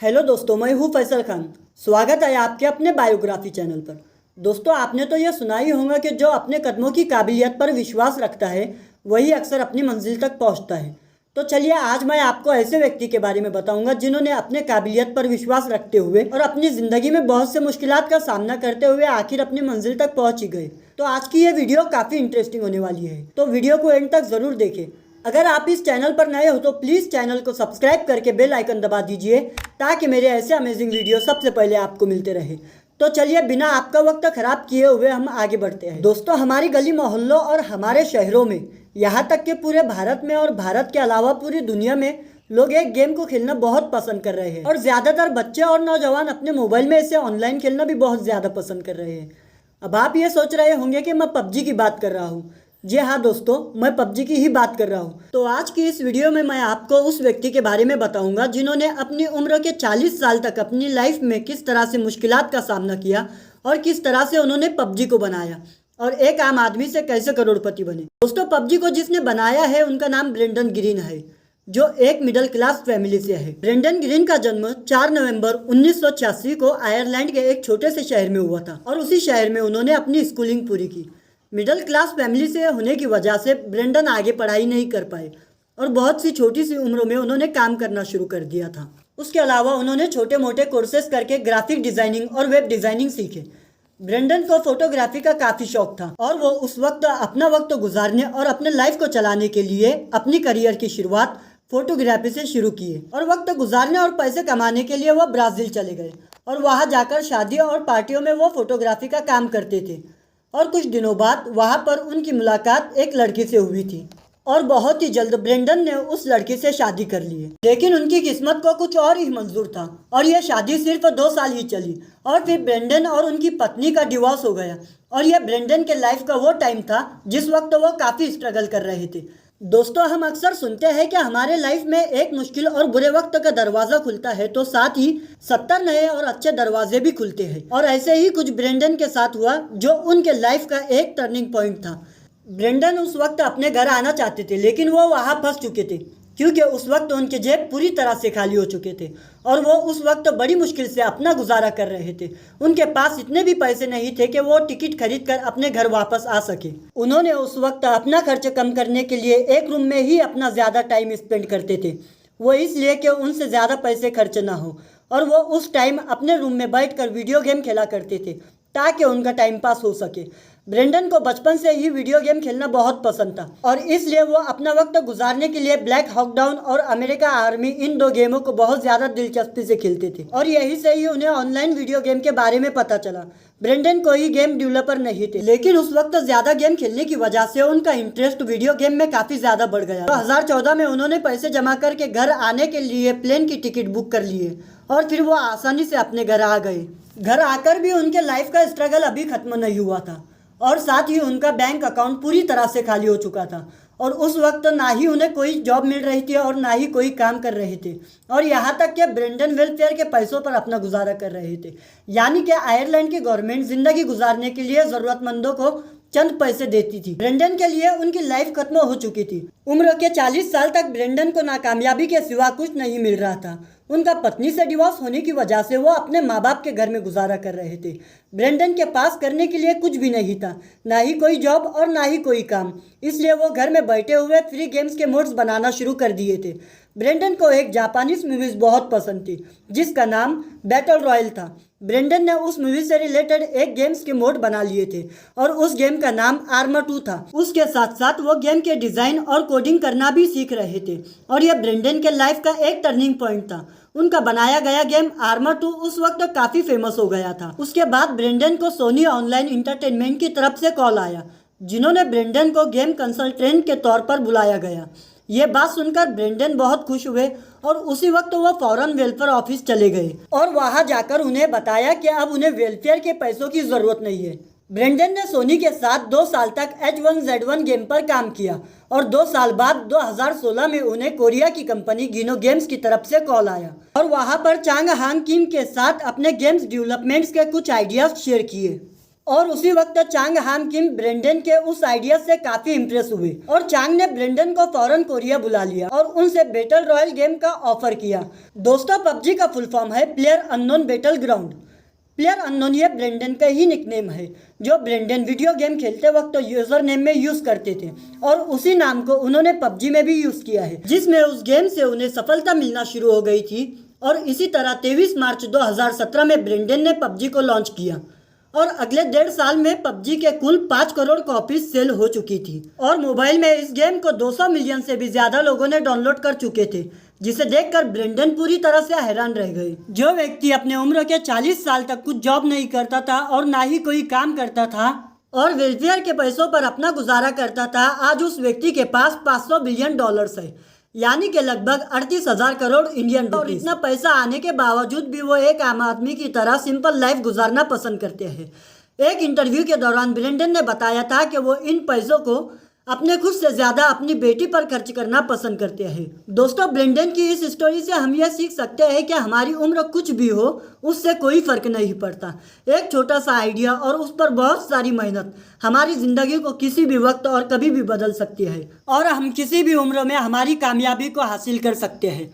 Hello दोस्तों, मैं हूँ फैसल खान। स्वागत है आपके अपने बायोग्राफी चैनल पर। दोस्तों, आपने तो यह सुना ही होगा कि जो अपने कदमों की काबिलियत पर विश्वास रखता है वही अक्सर अपनी मंजिल तक पहुँचता है। तो चलिए, आज मैं आपको ऐसे व्यक्ति के बारे में बताऊंगा जिन्होंने अपने काबिलियत पर विश्वास रखते हुए और अपनी ज़िंदगी में बहुत से मुश्किलात का सामना करते हुए आखिर अपनी मंजिल तक पहुँच ही गए। तो आज की ये वीडियो काफ़ी इंटरेस्टिंग होने वाली है, तो वीडियो को एंड तक ज़रूर देखें। अगर आप इस चैनल पर नए हो तो प्लीज़ चैनल को सब्सक्राइब करके बेल आइकन दबा दीजिए ताकि मेरे ऐसे अमेजिंग वीडियो सबसे पहले आपको मिलते रहे। तो चलिए, बिना आपका वक्त खराब किए हुए हम आगे बढ़ते हैं। दोस्तों, हमारी गली मोहल्लों और हमारे शहरों में, यहाँ तक कि पूरे भारत में और भारत के अलावा पूरी दुनिया में लोग एक गेम को खेलना बहुत पसंद कर रहे हैं और ज़्यादातर बच्चे और नौजवान अपने मोबाइल में इसे ऑनलाइन खेलना भी बहुत ज़्यादा पसंद कर रहे हैं। अब आप ये सोच रहे होंगे कि मैं पबजी की बात कर रहा हूँ। जी हाँ दोस्तों, मैं पबजी की ही बात कर रहा हूँ। तो आज की इस वीडियो में मैं आपको उस व्यक्ति के बारे में बताऊंगा जिन्होंने अपनी उम्र के 40 साल तक अपनी लाइफ में किस तरह से मुश्किलात का सामना किया और किस तरह से उन्होंने पबजी को बनाया और एक आम आदमी से कैसे करोड़पति बने। दोस्तों, पबजी को जिसने बनाया है उनका नाम ब्रेंडन ग्रीन है, जो एक मिडिल क्लास फैमिली से है। ब्रेंडन ग्रीन का जन्म 4 नवंबर 1986 को आयरलैंड के एक छोटे से शहर में हुआ था और उसी शहर में उन्होंने अपनी स्कूलिंग पूरी की। मिडिल क्लास फैमिली से होने की वजह से ब्रेंडन आगे पढ़ाई नहीं कर पाए और बहुत सी छोटी सी उम्र में उन्होंने काम करना शुरू कर दिया था। उसके अलावा उन्होंने छोटे मोटे कोर्सेज करके ग्राफिक डिज़ाइनिंग और वेब डिज़ाइनिंग सीखे। ब्रेंडन को फोटोग्राफी का काफ़ी शौक था और वो उस वक्त अपना वक्त गुजारने और अपने लाइफ को चलाने के लिए अपनी करियर की शुरुआत फोटोग्राफी से शुरू किए और वक्त गुजारने और पैसे कमाने के लिए वो ब्राज़ील चले गए और वहाँ जाकर शादी और पार्टियों में वो फोटोग्राफी का काम करते थे। और कुछ दिनों बाद वहाँ पर उनकी मुलाकात एक लड़की से हुई थी और बहुत ही जल्द ब्रेंडन ने उस लड़की से शादी कर ली। लेकिन उनकी किस्मत को कुछ और ही मंजूर था और यह शादी सिर्फ 2 साल ही चली और फिर ब्रेंडन और उनकी पत्नी का डिवोर्स हो गया। और यह ब्रेंडन के लाइफ का वो टाइम था जिस वक्त वो काफ़ी स्ट्रगल कर रहे थे। दोस्तों, हम अक्सर सुनते हैं कि हमारे लाइफ में एक मुश्किल और बुरे वक्त का दरवाज़ा खुलता है तो साथ ही 70 नए और अच्छे दरवाजे भी खुलते हैं। और ऐसे ही कुछ ब्रेंडन के साथ हुआ जो उनके लाइफ का एक टर्निंग पॉइंट था। ब्रेंडन उस वक्त अपने घर आना चाहते थे लेकिन वो वहाँ फंस चुके थे क्योंकि उस वक्त उनके जेब पूरी तरह से खाली हो चुके थे और वो उस वक्त बड़ी मुश्किल से अपना गुजारा कर रहे थे। उनके पास इतने भी पैसे नहीं थे कि वो टिकट खरीद कर अपने घर वापस आ सके। उन्होंने उस वक्त अपना खर्च कम करने के लिए एक रूम में ही अपना ज़्यादा टाइम स्पेंड करते थे, वो इसलिए कि उनसे ज़्यादा पैसे खर्च ना हो और वो उस टाइम अपने रूम में बैठकर वीडियो गेम खेला करते थे ताकि उनका टाइम पास हो सके। ब्रेंडन को बचपन से ही वीडियो गेम खेलना बहुत पसंद था और इसलिए वो अपना वक्त गुजारने के लिए ब्लैक हॉक डाउन और अमेरिका आर्मी, इन 2 गेमों को बहुत ज़्यादा दिलचस्पी से खेलते थे और यही से ही उन्हें ऑनलाइन वीडियो गेम के बारे में पता चला। ब्रेंडन कोई गेम डेवलपर नहीं थे लेकिन उस वक्त ज़्यादा गेम खेलने की वजह से उनका इंटरेस्ट वीडियो गेम में काफ़ी ज़्यादा बढ़ गया। 2014 में उन्होंने पैसे जमा करके घर आने के लिए प्लेन की टिकट बुक कर लिए और फिर वो आसानी से अपने घर आ गए। घर आकर भी उनके लाइफ का स्ट्रगल अभी ख़त्म नहीं हुआ था और साथ ही उनका बैंक अकाउंट पूरी तरह से खाली हो चुका था और उस वक्त ना ही उन्हें कोई जॉब मिल रही थी और ना ही कोई काम कर रहे थे और यहाँ तक कि ब्रेंडन वेलफेयर के पैसों पर अपना गुजारा कर रहे थे। यानी कि आयरलैंड की गवर्नमेंट ज़िंदगी गुजारने के लिए ज़रूरतमंदों को चंद पैसे देती थी। ब्रेंडन के लिए उनकी लाइफ खत्म हो चुकी थी। उम्र के 40 साल तक ब्रेंडन को नाकामयाबी के सिवा कुछ नहीं मिल रहा था। उनका पत्नी से डिवोर्स होने की वजह से वो अपने माँ बाप के घर में गुजारा कर रहे थे। ब्रेंडन के पास करने के लिए कुछ भी नहीं था, ना ही कोई जॉब और ना ही कोई काम, इसलिए वो घर में बैठे हुए फ्री गेम्स के मोड्स बनाना शुरू कर दिए थे। ब्रेंडन को एक जापानीज मूवीज़ बहुत पसंद थी जिसका नाम बैटल रॉयल था। ब्रेंडन ने उस मूवी से रिलेटेड एक गेम्स के मोड बना लिए थे और उस गेम का नाम आर्मा 2 था। उसके साथ साथ वो गेम के डिज़ाइन और कोडिंग करना भी सीख रहे थे और यह ब्रेंडन के लाइफ का एक टर्निंग पॉइंट था। उनका बनाया गया गेम आर्मा 2 उस वक्त काफ़ी फेमस हो गया था। उसके बाद ब्रेंडन को सोनी ऑनलाइन इंटरटेनमेंट की तरफ से कॉल आया जिन्होंने ब्रेंडन को गेम कंसल्टेंट के तौर पर बुलाया गया। ये बात सुनकर ब्रेंडन बहुत खुश हुए और उसी वक्त वो फौरन वेलफेयर ऑफिस चले गए और वहाँ जाकर उन्हें बताया कि अब उन्हें वेलफेयर के पैसों की ज़रूरत नहीं है। ब्रेंडन ने सोनी के साथ 2 साल तक H1Z1 गेम पर काम किया और 2 साल बाद 2016 में उन्हें कोरिया की कंपनी गिनो गेम्स की तरफ से कॉल आया और वहाँ पर चांग हांग किम के साथ अपने गेम्स डेवलपमेंट्स के कुछ आइडियाज़ शेयर किए। और उसी वक्त चांग हाम किम ब्रेंडन के उस आइडिया से काफी इम्प्रेस हुए और चांग ने ब्रेंडन को फौरन कोरिया बुला लिया और उनसे बैटल रॉयल गेम का ऑफर किया। दोस्तों, पबजी का फुल फॉर्म है player unknown battle ground. Player unknown ये ब्रेंडन का ही निकनेम है जो ब्रेंडन वीडियो गेम खेलते वक्त तो यूजर नेम में यूज करते थे और उसी नाम को उन्होंने पबजी में भी यूज किया है, जिसमें उस गेम से उन्हें सफलता मिलना शुरू हो गई थी। और इसी तरह 23 मार्च 2017 में ब्रेंडन ने पबजी को लॉन्च किया और अगले 1.5 साल में पबजी के कुल 5 करोड़ कॉपीज सेल हो चुकी थी और मोबाइल में इस गेम को 200 मिलियन से भी ज्यादा लोगों ने डाउनलोड कर चुके थे, जिसे देखकर ब्रेंडन पूरी तरह से हैरान रह गए। जो व्यक्ति अपने उम्र के 40 साल तक कुछ जॉब नहीं करता था और ना ही कोई काम करता था और वेलफेयर के पैसों पर अपना गुजारा करता था, आज उस व्यक्ति के पास 500 बिलियन डॉलर्स है, यानी कि लगभग 38,000 करोड़ इंडियन रुपीस। और इतना पैसा आने के बावजूद भी वो एक आम आदमी की तरह सिंपल लाइफ गुजारना पसंद करते हैं। एक इंटरव्यू के दौरान ब्रेंडन ने बताया था कि वो इन पैसों को अपने खुद से ज़्यादा अपनी बेटी पर खर्च करना पसंद करते हैं। दोस्तों, ब्रेंडन की इस स्टोरी से हम यह सीख सकते हैं कि हमारी उम्र कुछ भी हो उससे कोई फ़र्क नहीं पड़ता। एक छोटा सा आइडिया और उस पर बहुत सारी मेहनत हमारी ज़िंदगी को किसी भी वक्त और कभी भी बदल सकती है और हम किसी भी उम्र में हमारी कामयाबी को हासिल कर सकते हैं।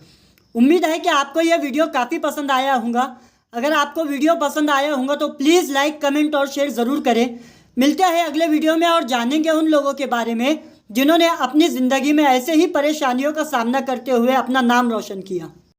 उम्मीद है कि आपको यह वीडियो काफ़ी पसंद आया होगा। अगर आपको वीडियो पसंद आया होगा तो प्लीज़ लाइक, कमेंट और शेयर ज़रूर करें। मिलते हैं अगले वीडियो में और जानेंगे उन लोगों के बारे में जिन्होंने अपनी ज़िंदगी में ऐसे ही परेशानियों का सामना करते हुए अपना नाम रोशन किया।